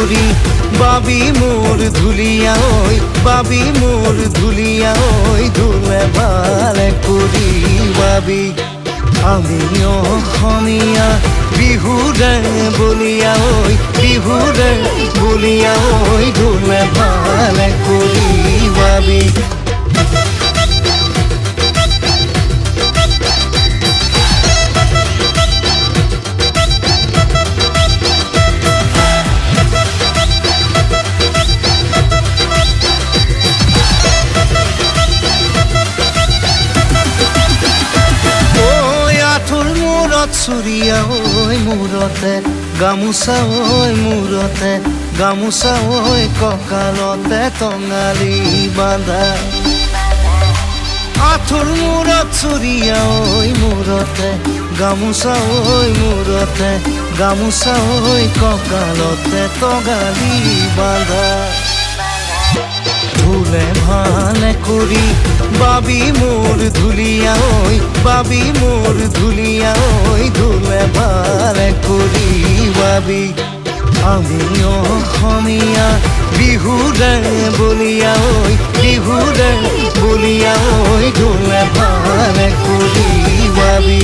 কৰি বাবি মোৰ ধুলিয়া ওই বাবি মোৰ ধুলিয়া ওই ধুলে ভালে কৰি বাবি আমি অসমীয়া বিহুৰে বলিয়া ওই বিহুৰে বলিয়া ওই ধুলে ভালে কৰি বাবি চুৰিয়া ঐ মূৰতে গামোচা ঐ মূৰতে গামোচা ঐ কঁকালতে টঙালি বান্ধা আঁঠুৰ মূৰত চুৰিয়া ঐ মূৰতে গামোচা ঐ মূৰতে গামোচা ঐ কঁকালতে টঙালি বান্ধা ধুলে ভালে করি বাবি মোর ধুলিয়া ওই বাবি মোর ধুলিয়া ওই ধুলে ভালে করি বাবি আমি অসমীয়া বিহুৰে বলিয়া ওই বিহুৰে বলিয়া ওই ধুলে ভালে কৰি বাবি